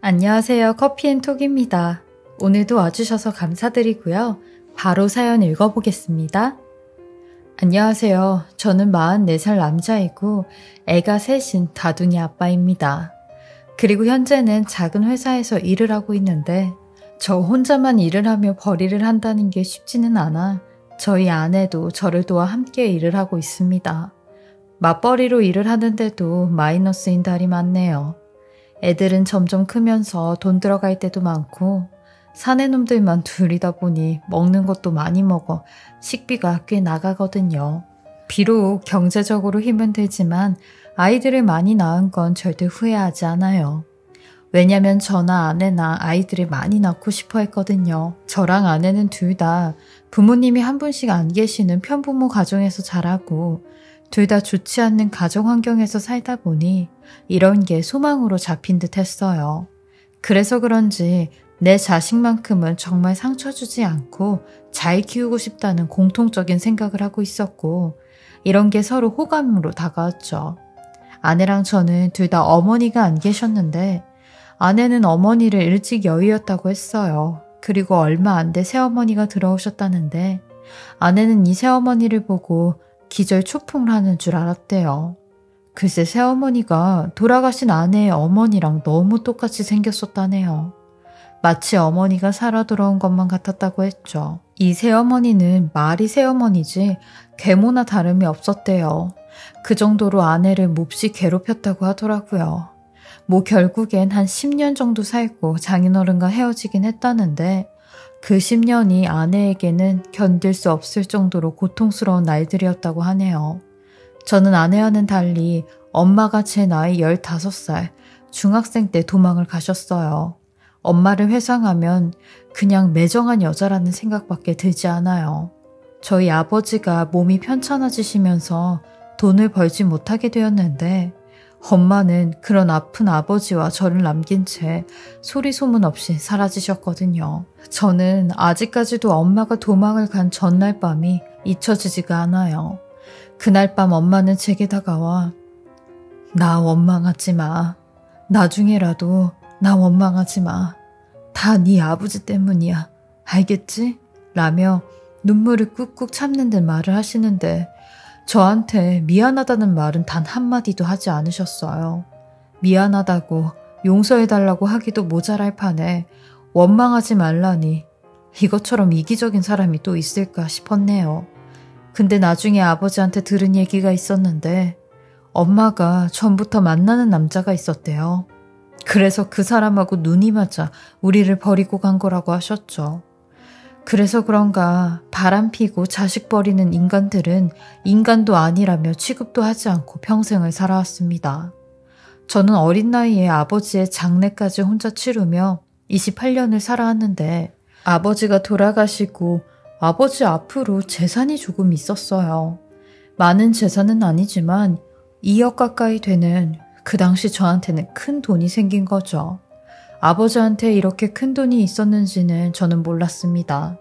안녕하세요. 커피앤톡입니다. 오늘도 와주셔서 감사드리고요. 바로 사연 읽어보겠습니다. 안녕하세요. 저는 44살 남자이고 애가 셋인 다둥이 아빠입니다. 그리고 현재는 작은 회사에서 일을 하고 있는데 저 혼자만 일을 하며 벌이를 한다는 게 쉽지는 않아 저희 아내도 저를 도와 함께 일을 하고 있습니다. 맞벌이로 일을 하는데도 마이너스인 달이 많네요. 애들은 점점 크면서 돈 들어갈 때도 많고 사내놈들만 둘이다 보니 먹는 것도 많이 먹어 식비가 꽤 나가거든요. 비록 경제적으로 힘은 들지만 아이들을 많이 낳은 건 절대 후회하지 않아요. 왜냐면 저나 아내나 아이들을 많이 낳고 싶어 했거든요. 저랑 아내는 둘 다 부모님이 한 분씩 안 계시는 편부모 가정에서 자라고 둘 다 좋지 않는 가정 환경에서 살다 보니 이런 게 소망으로 잡힌 듯 했어요. 그래서 그런지 내 자식만큼은 정말 상처 주지 않고 잘 키우고 싶다는 공통적인 생각을 하고 있었고 이런 게 서로 호감으로 다가왔죠. 아내랑 저는 둘 다 어머니가 안 계셨는데 아내는 어머니를 일찍 여의었다고 했어요. 그리고 얼마 안 돼 새어머니가 들어오셨다는데 아내는 이 새어머니를 보고 기절 초풍을 하는 줄 알았대요. 글쎄 새어머니가 돌아가신 아내의 어머니랑 너무 똑같이 생겼었다네요. 마치 어머니가 살아 돌아온 것만 같았다고 했죠. 이 새어머니는 말이 새어머니지 계모나 다름이 없었대요. 그 정도로 아내를 몹시 괴롭혔다고 하더라고요. 결국엔 한 10년 정도 살고 장인어른과 헤어지긴 했다는데 그 10년이 아내에게는 견딜 수 없을 정도로 고통스러운 날들이었다고 하네요. 저는 아내와는 달리 엄마가 제 나이 15살, 중학생 때 도망을 가셨어요. 엄마를 회상하면 그냥 매정한 여자라는 생각밖에 들지 않아요. 저희 아버지가 몸이 편찮아지시면서 돈을 벌지 못하게 되었는데 엄마는 그런 아픈 아버지와 저를 남긴 채 소리 소문 없이 사라지셨거든요. 저는 아직까지도 엄마가 도망을 간 전날 밤이 잊혀지지가 않아요. 그날 밤 엄마는 제게 다가와 나 원망하지 마. 나중에라도 나 원망하지 마. 다 네 아버지 때문이야. 알겠지? 라며 눈물을 꾹꾹 참는 듯 말을 하시는데 저한테 미안하다는 말은 단 한마디도 하지 않으셨어요. 미안하다고 용서해달라고 하기도 모자랄 판에 원망하지 말라니 이것처럼 이기적인 사람이 또 있을까 싶었네요. 근데 나중에 아버지한테 들은 얘기가 있었는데 엄마가 전부터 만나는 남자가 있었대요. 그래서 그 사람하고 눈이 맞아 우리를 버리고 간 거라고 하셨죠. 그래서 그런가 바람피고 자식 버리는 인간들은 인간도 아니라며 취급도 하지 않고 평생을 살아왔습니다. 저는 어린 나이에 아버지의 장례까지 혼자 치르며 28년을 살아왔는데 아버지가 돌아가시고 아버지 앞으로 재산이 조금 있었어요. 많은 재산은 아니지만 2억 가까이 되는 그 당시 저한테는 큰 돈이 생긴 거죠. 아버지한테 이렇게 큰 돈이 있었는지는 저는 몰랐습니다.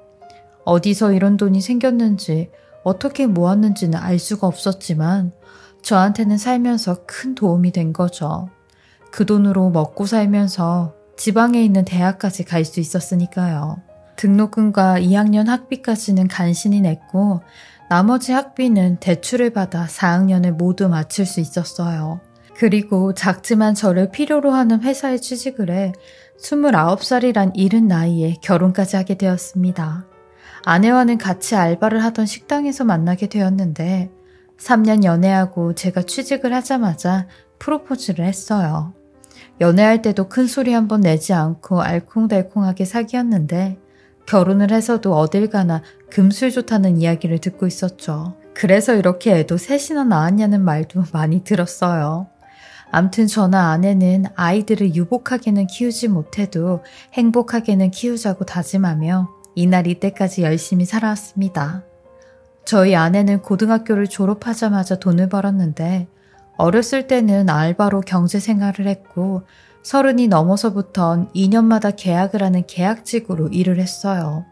어디서 이런 돈이 생겼는지 어떻게 모았는지는 알 수가 없었지만 저한테는 살면서 큰 도움이 된 거죠. 그 돈으로 먹고 살면서 지방에 있는 대학까지 갈 수 있었으니까요. 등록금과 2학년 학비까지는 간신히 냈고 나머지 학비는 대출을 받아 4학년을 모두 마칠 수 있었어요. 그리고 작지만 저를 필요로 하는 회사에 취직을 해 29살이란 이른 나이에 결혼까지 하게 되었습니다. 아내와는 같이 알바를 하던 식당에서 만나게 되었는데 3년 연애하고 제가 취직을 하자마자 프로포즈를 했어요. 연애할 때도 큰 소리 한번 내지 않고 알콩달콩하게 사귀었는데 결혼을 해서도 어딜 가나 금술 좋다는 이야기를 듣고 있었죠. 그래서 이렇게 애도 셋이나 낳았냐는 말도 많이 들었어요. 암튼 저나 아내는 아이들을 유복하게는 키우지 못해도 행복하게는 키우자고 다짐하며 이날 이때까지 열심히 살아왔습니다. 저희 아내는 고등학교를 졸업하자마자 돈을 벌었는데 어렸을 때는 알바로 경제생활을 했고 30이 넘어서부턴 2년마다 계약을 하는 계약직으로 일을 했어요.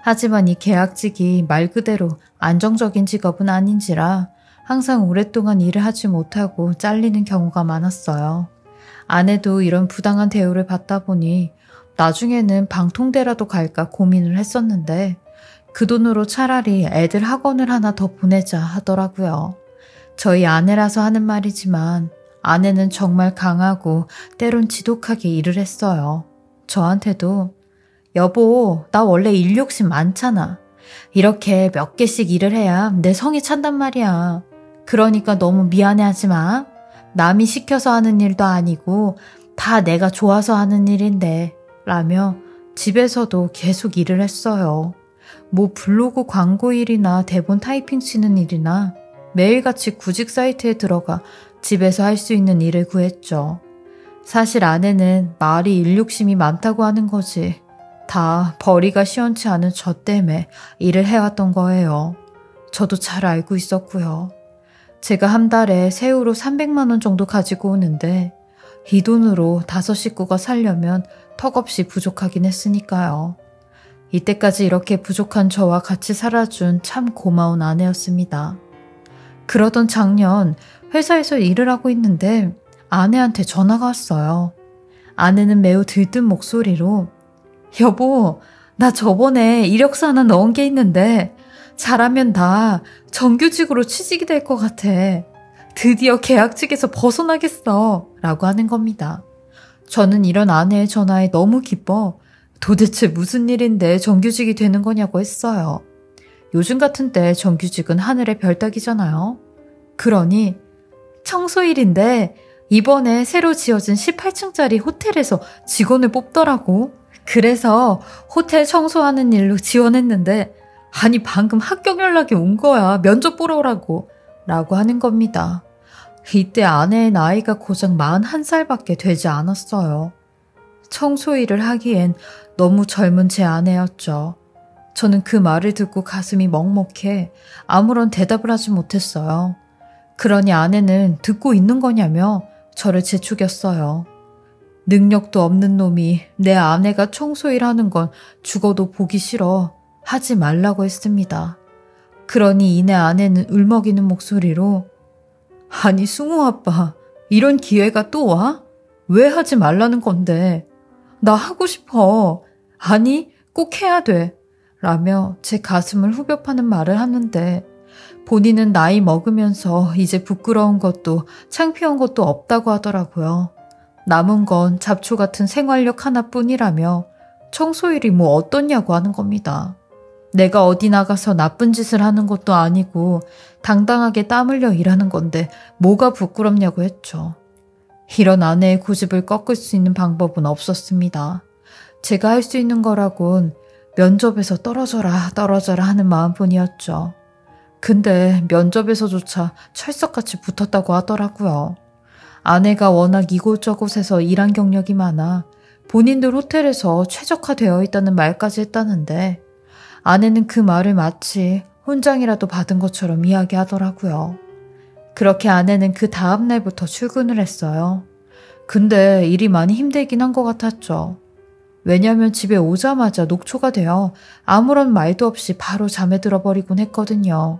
하지만 이 계약직이 말 그대로 안정적인 직업은 아닌지라 항상 오랫동안 일을 하지 못하고 잘리는 경우가 많았어요. 아내도 이런 부당한 대우를 받다 보니 나중에는 방통대라도 갈까 고민을 했었는데 그 돈으로 차라리 애들 학원을 하나 더 보내자 하더라고요. 저희 아내라서 하는 말이지만 아내는 정말 강하고 때론 지독하게 일을 했어요. 저한테도 여보, 나 원래 일 욕심 많잖아. 이렇게 몇 개씩 일을 해야 내 성이 찬단 말이야. 그러니까 너무 미안해하지 마. 남이 시켜서 하는 일도 아니고 다 내가 좋아서 하는 일인데 라며 집에서도 계속 일을 했어요. 뭐 블로그 광고 일이나 대본 타이핑 치는 일이나 매일같이 구직 사이트에 들어가 집에서 할 수 있는 일을 구했죠. 사실 아내는 말이 일 욕심이 많다고 하는 거지. 다 벌이가 시원치 않은 저 때문에 일을 해왔던 거예요. 저도 잘 알고 있었고요. 제가 한 달에 세후로 300만 원 정도 가지고 오는데 이 돈으로 5 식구가 살려면 턱없이 부족하긴 했으니까요. 이때까지 이렇게 부족한 저와 같이 살아준 참 고마운 아내였습니다. 그러던 작년 회사에서 일을 하고 있는데 아내한테 전화가 왔어요. 아내는 매우 들뜬 목소리로 여보, 나 저번에 이력서 하나 넣은 게 있는데 잘하면 나 정규직으로 취직이 될 것 같아. 드디어 계약직에서 벗어나겠어 라고 하는 겁니다. 저는 이런 아내의 전화에 너무 기뻐 도대체 무슨 일인데 정규직이 되는 거냐고 했어요. 요즘 같은 때 정규직은 하늘의 별 따기잖아요. 그러니 청소일인데 이번에 새로 지어진 18층짜리 호텔에서 직원을 뽑더라고. 그래서 호텔 청소하는 일로 지원했는데 아니 방금 합격 연락이 온 거야. 면접 보러 오라고 라고 하는 겁니다. 이때 아내의 나이가 고작 41살밖에 되지 않았어요. 청소일을 하기엔 너무 젊은 제 아내였죠. 저는 그 말을 듣고 가슴이 먹먹해 아무런 대답을 하지 못했어요. 그러니 아내는 듣고 있는 거냐며 저를 재촉였어요. 능력도 없는 놈이 내 아내가 청소일 하는 건 죽어도 보기 싫어 하지 말라고 했습니다. 그러니 이내 아내는 울먹이는 목소리로 아니 승우 아빠 이런 기회가 또 와? 왜 하지 말라는 건데? 나 하고 싶어. 아니 꼭 해야 돼. 라며 제 가슴을 후벼 파는 말을 하는데 본인은 나이 먹으면서 이제 부끄러운 것도 창피한 것도 없다고 하더라고요. 남은 건 잡초 같은 생활력 하나뿐이라며 청소일이 뭐 어떻냐고 하는 겁니다. 내가 어디 나가서 나쁜 짓을 하는 것도 아니고 당당하게 땀 흘려 일하는 건데 뭐가 부끄럽냐고 했죠. 이런 아내의 고집을 꺾을 수 있는 방법은 없었습니다. 제가 할 수 있는 거라곤 면접에서 떨어져라 하는 마음뿐이었죠. 근데 면접에서조차 철석같이 붙었다고 하더라고요. 아내가 워낙 이곳저곳에서 일한 경력이 많아 본인들 호텔에서 최적화되어 있다는 말까지 했다는데 아내는 그 말을 마치 훈장이라도 받은 것처럼 이야기하더라고요. 그렇게 아내는 그 다음 날부터 출근을 했어요. 근데 일이 많이 힘들긴 한 것 같았죠. 왜냐면 집에 오자마자 녹초가 되어 아무런 말도 없이 바로 잠에 들어버리곤 했거든요.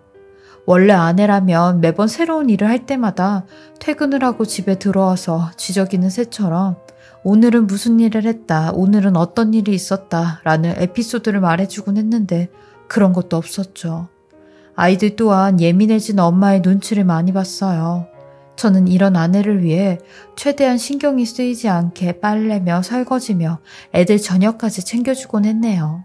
원래 아내라면 매번 새로운 일을 할 때마다 퇴근을 하고 집에 들어와서 지저귀는 새처럼 오늘은 무슨 일을 했다, 오늘은 어떤 일이 있었다 라는 에피소드를 말해주곤 했는데 그런 것도 없었죠. 아이들 또한 예민해진 엄마의 눈치를 많이 봤어요. 저는 이런 아내를 위해 최대한 신경이 쓰이지 않게 빨래며 설거지며 애들 저녁까지 챙겨주곤 했네요.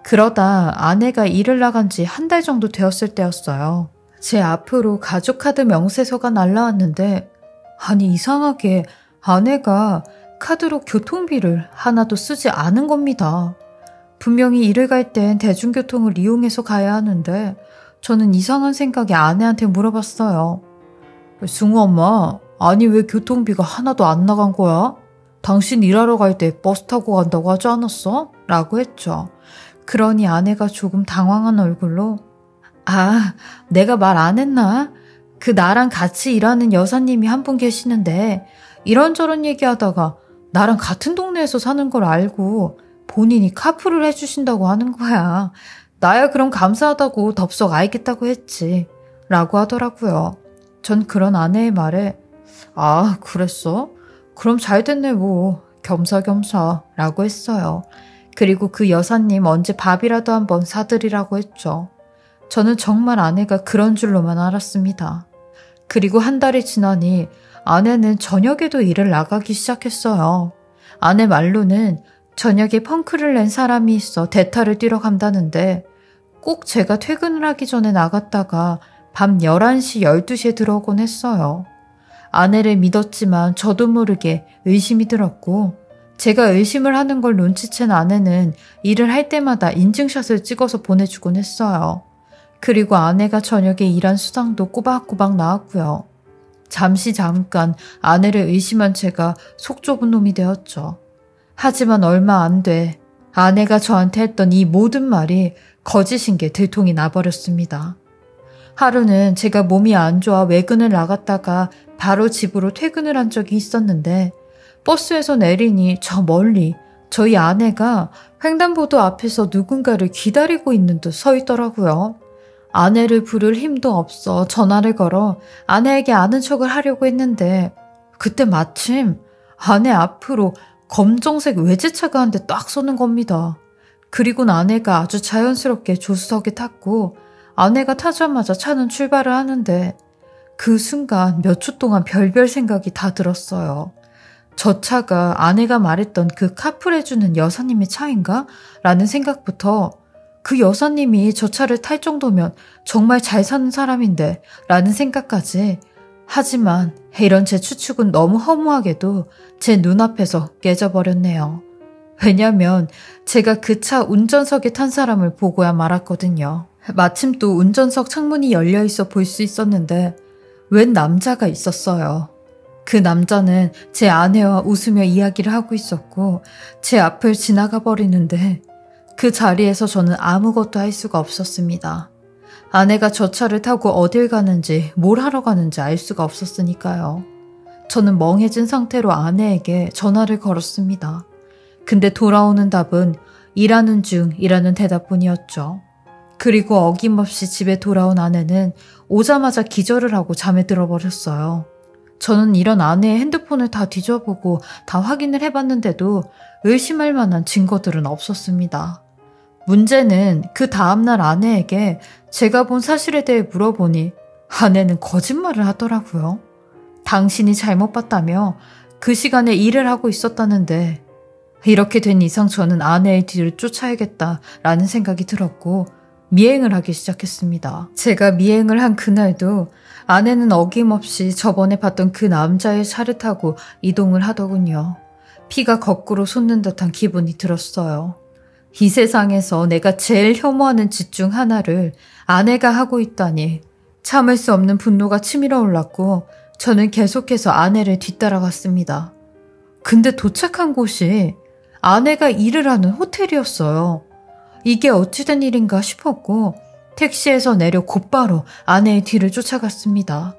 그러다 아내가 일을 나간 지 1달 정도 되었을 때였어요. 제 앞으로 가족카드 명세서가 날라왔는데 아니 이상하게 아내가 카드로 교통비를 하나도 쓰지 않은 겁니다. 분명히 일을 갈 땐 대중교통을 이용해서 가야 하는데 저는 이상한 생각에 아내한테 물어봤어요. 승우 엄마, 아니 왜 교통비가 하나도 안 나간 거야? 당신 일하러 갈 때 버스 타고 간다고 하지 않았어? 라고 했죠. 그러니 아내가 조금 당황한 얼굴로 아, 내가 말 안 했나? 그 나랑 같이 일하는 여사님이 한 분 계시는데 이런저런 얘기하다가 나랑 같은 동네에서 사는 걸 알고 본인이 카풀을 해주신다고 하는 거야. 나야 그럼 감사하다고 덥석 알겠다고 했지. 라고 하더라고요. 전 그런 아내의 말에 아, 그랬어? 그럼 잘 됐네 뭐. 겸사겸사 라고 했어요. 그리고 그 여사님 언제 밥이라도 한번 사드리라고 했죠. 저는 정말 아내가 그런 줄로만 알았습니다. 그리고 한 달이 지나니 아내는 저녁에도 일을 나가기 시작했어요. 아내 말로는 저녁에 펑크를 낸 사람이 있어 대타를 뛰러 간다는데 꼭 제가 퇴근을 하기 전에 나갔다가 밤 11시, 12시에 들어오곤 했어요. 아내를 믿었지만 저도 모르게 의심이 들었고 제가 의심을 하는 걸 눈치챈 아내는 일을 할 때마다 인증샷을 찍어서 보내주곤 했어요. 그리고 아내가 저녁에 일한 수당도 꼬박꼬박 나왔고요. 잠깐 아내를 의심한 제가 속 좁은 놈이 되었죠. 하지만 얼마 안 돼 아내가 저한테 했던 이 모든 말이 거짓인 게 들통이 나버렸습니다. 하루는 제가 몸이 안 좋아 외근을 나갔다가 바로 집으로 퇴근을 한 적이 있었는데 버스에서 내리니 저 멀리 저희 아내가 횡단보도 앞에서 누군가를 기다리고 있는 듯 서 있더라고요. 아내를 부를 힘도 없어 전화를 걸어 아내에게 아는 척을 하려고 했는데 그때 마침 아내 앞으로 검정색 외제차가 한 대 딱 서는 겁니다. 그리고는 아내가 아주 자연스럽게 조수석에 탔고 아내가 타자마자 차는 출발을 하는데 그 순간 몇 초 동안 별별 생각이 다 들었어요. 저 차가 아내가 말했던 그 카풀해주는 여사님의 차인가? 라는 생각부터 그 여사님이 저 차를 탈 정도면 정말 잘 사는 사람인데 라는 생각까지. 하지만 이런 제 추측은 너무 허무하게도 제 눈앞에서 깨져버렸네요. 왜냐면 제가 그 차 운전석에 탄 사람을 보고야 말았거든요. 마침 또 운전석 창문이 열려있어 볼 수 있었는데 웬 남자가 있었어요. 그 남자는 제 아내와 웃으며 이야기를 하고 있었고 제 앞을 지나가 버리는데 그 자리에서 저는 아무것도 할 수가 없었습니다. 아내가 저 차를 타고 어딜 가는지 뭘 하러 가는지 알 수가 없었으니까요. 저는 멍해진 상태로 아내에게 전화를 걸었습니다. 근데 돌아오는 답은 일하는 중이라는 대답뿐이었죠. 그리고 어김없이 집에 돌아온 아내는 오자마자 기절을 하고 잠에 들어버렸어요. 저는 이런 아내의 핸드폰을 다 뒤져보고 다 확인을 해봤는데도 의심할 만한 증거들은 없었습니다. 문제는 그 다음날 아내에게 제가 본 사실에 대해 물어보니 아내는 거짓말을 하더라고요. 당신이 잘못 봤다며 그 시간에 일을 하고 있었다는데 이렇게 된 이상 저는 아내의 뒤를 쫓아야겠다라는 생각이 들었고 미행을 하기 시작했습니다. 제가 미행을 한 그날도 아내는 어김없이 저번에 봤던 그 남자의 차를 타고 이동을 하더군요. 피가 거꾸로 솟는 듯한 기분이 들었어요. 이 세상에서 내가 제일 혐오하는 짓 중 하나를 아내가 하고 있다니 참을 수 없는 분노가 치밀어 올랐고 저는 계속해서 아내를 뒤따라갔습니다. 근데 도착한 곳이 아내가 일을 하는 호텔이었어요. 이게 어찌된 일인가 싶었고 택시에서 내려 곧바로 아내의 뒤를 쫓아갔습니다.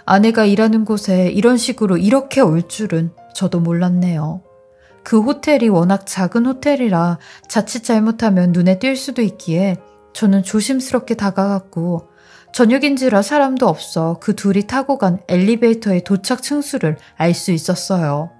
아내가 일하는 곳에 이런 식으로 이렇게 올 줄은 저도 몰랐네요. 그 호텔이 워낙 작은 호텔이라 자칫 잘못하면 눈에 띌 수도 있기에 저는 조심스럽게 다가갔고 저녁인지라 사람도 없어 그 둘이 타고 간 엘리베이터의 도착 층수를 알 수 있었어요.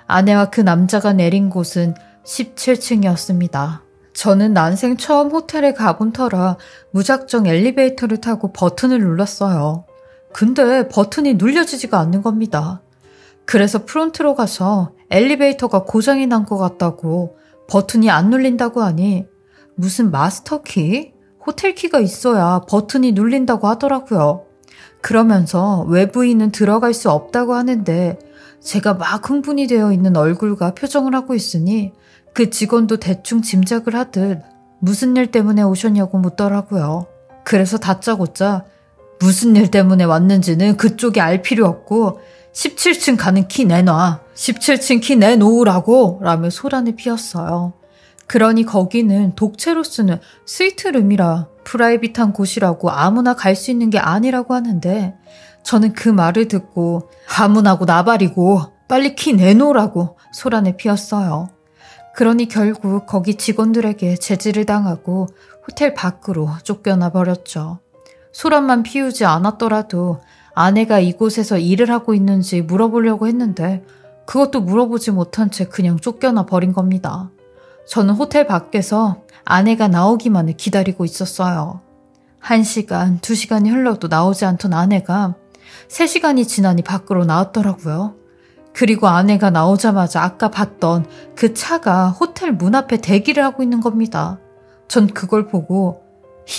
아내와 그 남자가 내린 곳은 17층이었습니다. 저는 난생 처음 호텔에 가본 터라 무작정 엘리베이터를 타고 버튼을 눌렀어요. 근데 버튼이 눌려지지가 않는 겁니다. 그래서 프론트로 가서 엘리베이터가 고장이 난 것 같다고 버튼이 안 눌린다고 하니 무슨 마스터키? 호텔키가 있어야 버튼이 눌린다고 하더라고요. 그러면서 외부인은 들어갈 수 없다고 하는데 제가 막 흥분이 되어 있는 얼굴과 표정을 하고 있으니 그 직원도 대충 짐작을 하듯 무슨 일 때문에 오셨냐고 묻더라고요. 그래서 다짜고짜 무슨 일 때문에 왔는지는 그쪽이 알 필요 없고 17층 가는 키 내놔. 17층 키 내놓으라고 라며 소란을 피웠어요. 그러니 거기는 독채로 쓰는 스위트룸이라 프라이빗한 곳이라고 아무나 갈 수 있는 게 아니라고 하는데 저는 그 말을 듣고 아무나고 나발이고 빨리 키 내놓으라고 소란을 피웠어요. 그러니 결국 거기 직원들에게 제지를 당하고 호텔 밖으로 쫓겨나 버렸죠. 소란만 피우지 않았더라도 아내가 이곳에서 일을 하고 있는지 물어보려고 했는데 그것도 물어보지 못한 채 그냥 쫓겨나 버린 겁니다. 저는 호텔 밖에서 아내가 나오기만을 기다리고 있었어요. 1시간, 2시간이 흘러도 나오지 않던 아내가 3시간이 지나니 밖으로 나왔더라고요. 그리고 아내가 나오자마자 아까 봤던 그 차가 호텔 문 앞에 대기를 하고 있는 겁니다. 전 그걸 보고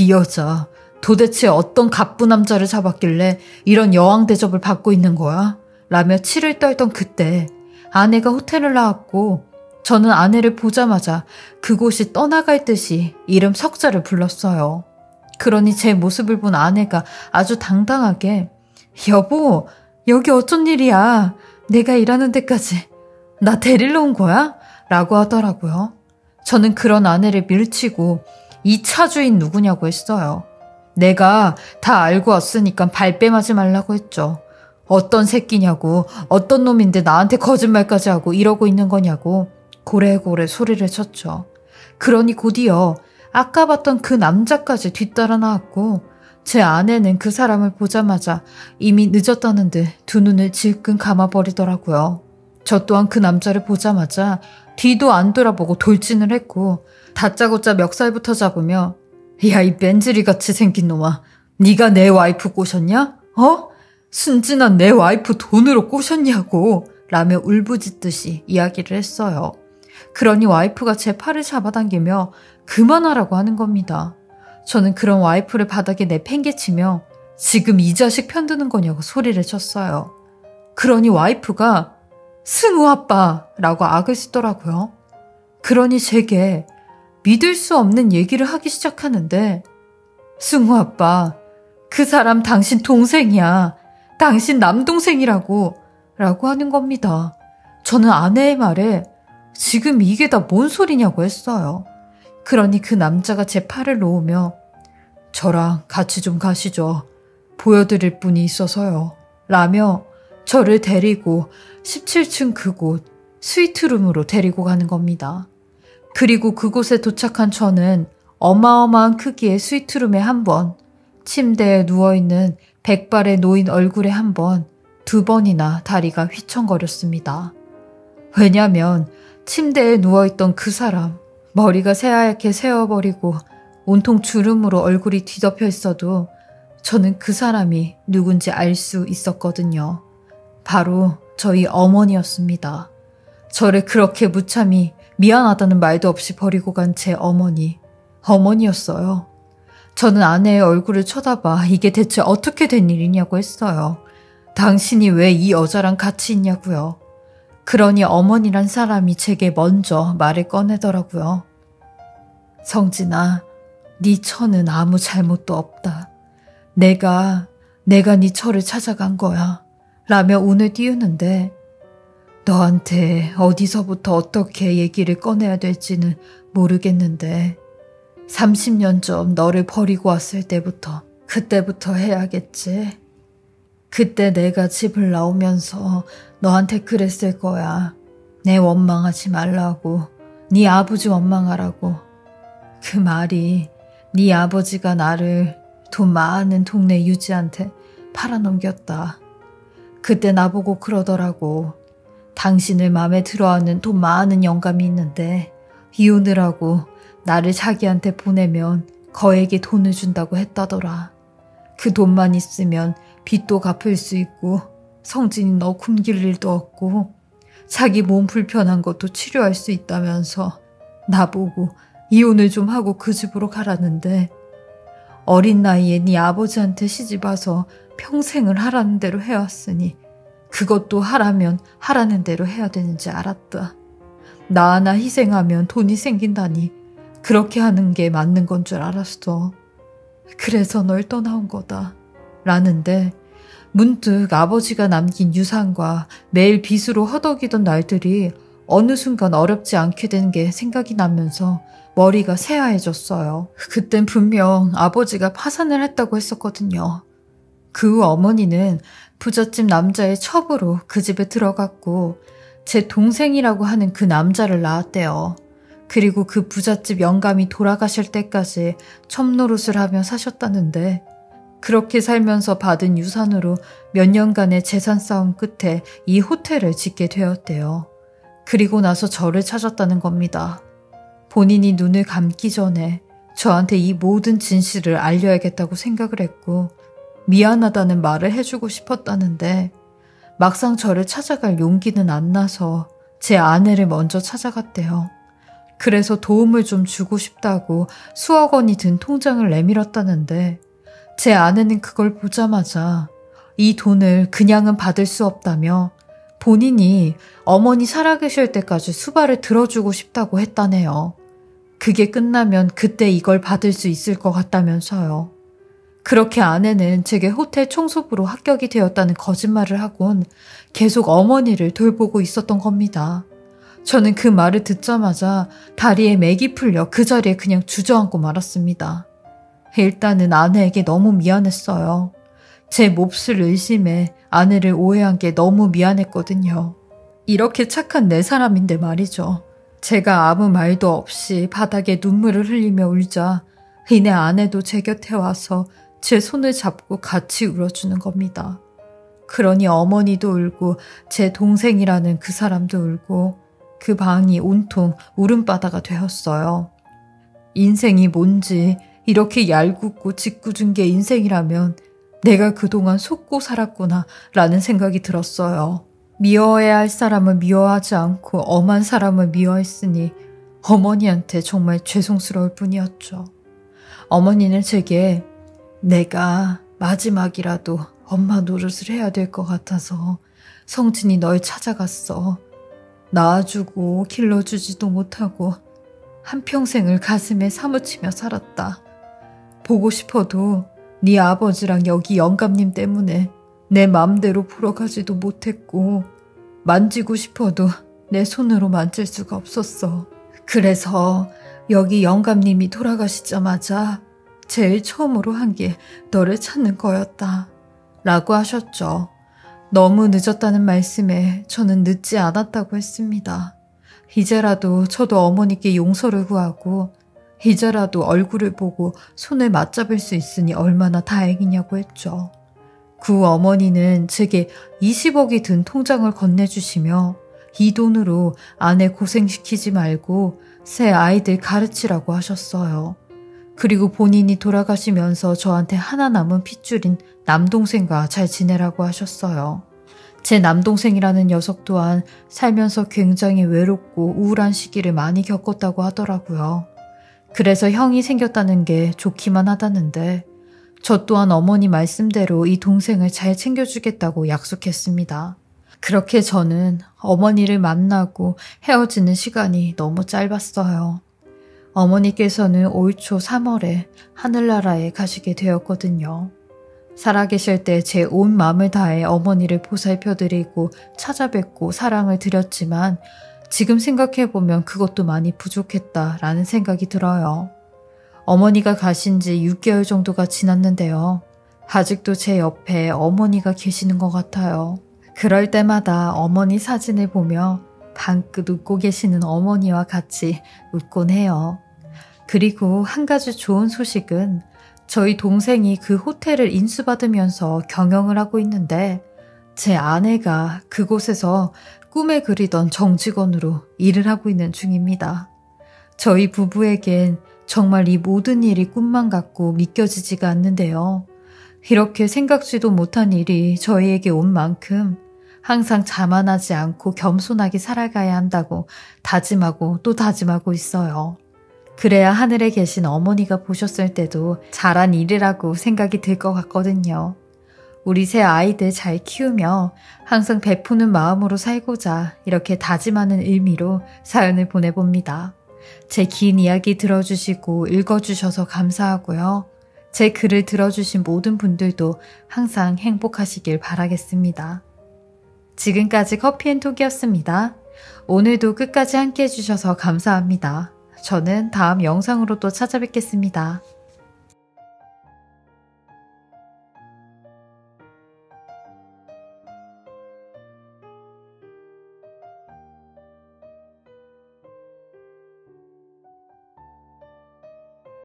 이 여자 도대체 어떤 갑부 남자를 잡았길래 이런 여왕 대접을 받고 있는 거야? 라며 치를 떨던 그때 아내가 호텔을 나왔고 저는 아내를 보자마자 그곳이 떠나갈 듯이 이름 석자를 불렀어요. 그러니 제 모습을 본 아내가 아주 당당하게 여보, 여기 어쩐 일이야? 내가 일하는 데까지 나 데리러 온 거야? 라고 하더라고요. 저는 그런 아내를 밀치고 이 차 주인 누구냐고 했어요. 내가 다 알고 왔으니까 발뺌하지 말라고 했죠. 어떤 새끼냐고, 어떤 놈인데 나한테 거짓말까지 하고 이러고 있는 거냐고 고래고래 소리를 쳤죠. 그러니 곧이어 아까 봤던 그 남자까지 뒤따라 나왔고 제 아내는 그 사람을 보자마자 이미 늦었다는 듯 두 눈을 질끈 감아버리더라고요. 저 또한 그 남자를 보자마자 뒤도 안 돌아보고 돌진을 했고 다짜고짜 멱살부터 잡으며 야, 이 벤즈리같이 생긴 놈아, 네가 내 와이프 꼬셨냐? 순진한 내 와이프 돈으로 꼬셨냐고 라며 울부짖듯이 이야기를 했어요. 그러니 와이프가 제 팔을 잡아당기며 그만하라고 하는 겁니다. 저는 그런 와이프를 바닥에 내팽개치며 지금 이 자식 편드는 거냐고 소리를 쳤어요. 그러니 와이프가 승우 아빠라고 악을 쓰더라고요. 그러니 제게 믿을 수 없는 얘기를 하기 시작하는데 승우 아빠, 그 사람 당신 동생이야. 당신 남동생이라고 라고 하는 겁니다. 저는 아내의 말에 지금 이게 다 뭔 소리냐고 했어요. 그러니 그 남자가 제 팔을 놓으며 저랑 같이 좀 가시죠. 보여드릴 분이 있어서요. 라며 저를 데리고 17층 그곳 스위트룸으로 데리고 가는 겁니다. 그리고 그곳에 도착한 저는 어마어마한 크기의 스위트룸에 한 번, 침대에 누워있는 백발의 노인 얼굴에 한 번, 2번이나 다리가 휘청거렸습니다. 왜냐면 침대에 누워있던 그 사람, 머리가 새하얗게 새어버리고 온통 주름으로 얼굴이 뒤덮여 있어도 저는 그 사람이 누군지 알 수 있었거든요. 바로 저희 어머니였습니다. 저를 그렇게 무참히 미안하다는 말도 없이 버리고 간 제 어머니였어요. 저는 아내의 얼굴을 쳐다봐 이게 대체 어떻게 된 일이냐고 했어요. 당신이 왜 이 여자랑 같이 있냐고요. 그러니 어머니란 사람이 제게 먼저 말을 꺼내더라고요. 성진아, 네 처는 아무 잘못도 없다. 내가 네 처를 찾아간 거야. 라며 운을 띄우는데 너한테 어디서부터 어떻게 얘기를 꺼내야 될지는 모르겠는데 30년 전 너를 버리고 왔을 때부터 그때부터 해야겠지. 그때 내가 집을 나오면서 너한테 그랬을 거야. 내 원망하지 말라고, 네 아버지 원망하라고. 그 말이 네 아버지가 나를 돈 많은 동네 유지한테 팔아넘겼다. 그때 나보고 그러더라고. 당신을 마음에 들어하는 돈 많은 영감이 있는데 이혼을 나를 자기한테 보내면 거액의 돈을 준다고 했다더라. 그 돈만 있으면 빚도 갚을 수 있고 성진이 너 굶길 일도 없고 자기 몸 불편한 것도 치료할 수 있다면서 나보고 이혼을 좀 하고 그 집으로 가라는데 어린 나이에 네 아버지한테 시집와서 평생을 하라는 대로 해왔으니 그것도 하라면 하라는 대로 해야 되는지 알았다. 나 하나 희생하면 돈이 생긴다니 그렇게 하는 게 맞는 건 줄 알았어. 그래서 널 떠나온 거다. 라는데 문득 아버지가 남긴 유산과 매일 빚으로 허덕이던 날들이 어느 순간 어렵지 않게 된 게 생각이 나면서 머리가 새하얘졌어요. 그땐 분명 아버지가 파산을 했다고 했었거든요. 그 후 어머니는 부잣집 남자의 첩으로 그 집에 들어갔고 제 동생이라고 하는 그 남자를 낳았대요. 그리고 그 부잣집 영감이 돌아가실 때까지 첩노릇을 하며 사셨다는데 그렇게 살면서 받은 유산으로 몇 년간의 재산 싸움 끝에 이 호텔을 짓게 되었대요. 그리고 나서 저를 찾았다는 겁니다. 본인이 눈을 감기 전에 저한테 이 모든 진실을 알려야겠다고 생각을 했고 미안하다는 말을 해주고 싶었다는데 막상 저를 찾아갈 용기는 안 나서 제 아내를 먼저 찾아갔대요. 그래서 도움을 좀 주고 싶다고 수억 원이 든 통장을 내밀었다는데 제 아내는 그걸 보자마자 이 돈을 그냥은 받을 수 없다며 본인이 어머니 살아계실 때까지 수발을 들어주고 싶다고 했다네요. 그게 끝나면 그때 이걸 받을 수 있을 것 같다면서요. 그렇게 아내는 제게 호텔 청소부로 합격이 되었다는 거짓말을 하곤 계속 어머니를 돌보고 있었던 겁니다. 저는 그 말을 듣자마자 다리에 맥이 풀려 그 자리에 그냥 주저앉고 말았습니다. 일단은 아내에게 너무 미안했어요. 제 몹쓸 의심에 아내를 오해한 게 너무 미안했거든요. 이렇게 착한 내 사람인데 말이죠. 제가 아무 말도 없이 바닥에 눈물을 흘리며 울자 이내 아내도 제 곁에 와서 제 손을 잡고 같이 울어주는 겁니다. 그러니 어머니도 울고 제 동생이라는 그 사람도 울고 그 방이 온통 울음바다가 되었어요. 인생이 뭔지 이렇게 얄궂고 짓궂은 게 인생이라면 내가 그동안 속고 살았구나 라는 생각이 들었어요. 미워해야 할 사람을 미워하지 않고 엄한 사람을 미워했으니 어머니한테 정말 죄송스러울 뿐이었죠. 어머니는 제게 내가 마지막이라도 엄마 노릇을 해야 될 것 같아서 성진이 널 찾아갔어. 낳아주고 길러주지도 못하고 한평생을 가슴에 사무치며 살았다. 보고 싶어도 네 아버지랑 여기 영감님 때문에 내 마음대로 보러 가지도 못했고 만지고 싶어도 내 손으로 만질 수가 없었어. 그래서 여기 영감님이 돌아가시자마자 제일 처음으로 한 게 너를 찾는 거였다. 라고 하셨죠. 너무 늦었다는 말씀에 저는 늦지 않았다고 했습니다. 이제라도 저도 어머니께 용서를 구하고 이제라도 얼굴을 보고 손을 맞잡을 수 있으니 얼마나 다행이냐고 했죠. 그 어머니는 제게 20억이 든 통장을 건네주시며 이 돈으로 아내 고생시키지 말고 새 아이들 가르치라고 하셨어요. 그리고 본인이 돌아가시면서 저한테 하나 남은 핏줄인 남동생과 잘 지내라고 하셨어요. 제 남동생이라는 녀석 또한 살면서 굉장히 외롭고 우울한 시기를 많이 겪었다고 하더라고요. 그래서 형이 생겼다는 게 좋기만 하다는데 저 또한 어머니 말씀대로 이 동생을 잘 챙겨주겠다고 약속했습니다. 그렇게 저는 어머니를 만나고 헤어지는 시간이 너무 짧았어요. 어머니께서는 올 초 3월에 하늘나라에 가시게 되었거든요. 살아계실 때 제 온 마음을 다해 어머니를 보살펴드리고 찾아뵙고 사랑을 드렸지만 지금 생각해보면 그것도 많이 부족했다라는 생각이 들어요. 어머니가 가신 지 6개월 정도가 지났는데요. 아직도 제 옆에 어머니가 계시는 것 같아요. 그럴 때마다 어머니 사진을 보며 방긋 웃고 계시는 어머니와 같이 웃곤 해요. 그리고 한 가지 좋은 소식은 저희 동생이 그 호텔을 인수받으면서 경영을 하고 있는데 제 아내가 그곳에서 꿈에 그리던 정직원으로 일을 하고 있는 중입니다. 저희 부부에겐 정말 이 모든 일이 꿈만 같고 믿겨지지가 않는데요. 이렇게 생각지도 못한 일이 저희에게 온 만큼 항상 자만하지 않고 겸손하게 살아가야 한다고 다짐하고 또 다짐하고 있어요. 그래야 하늘에 계신 어머니가 보셨을 때도 잘한 일이라고 생각이 들 것 같거든요. 우리 새 아이들 잘 키우며 항상 베푸는 마음으로 살고자 이렇게 다짐하는 의미로 사연을 보내봅니다. 제 긴 이야기 들어주시고 읽어주셔서 감사하고요. 제 글을 들어주신 모든 분들도 항상 행복하시길 바라겠습니다. 지금까지 커피앤톡이었습니다. 오늘도 끝까지 함께 해주셔서 감사합니다. 저는 다음 영상으로 또 찾아뵙겠습니다.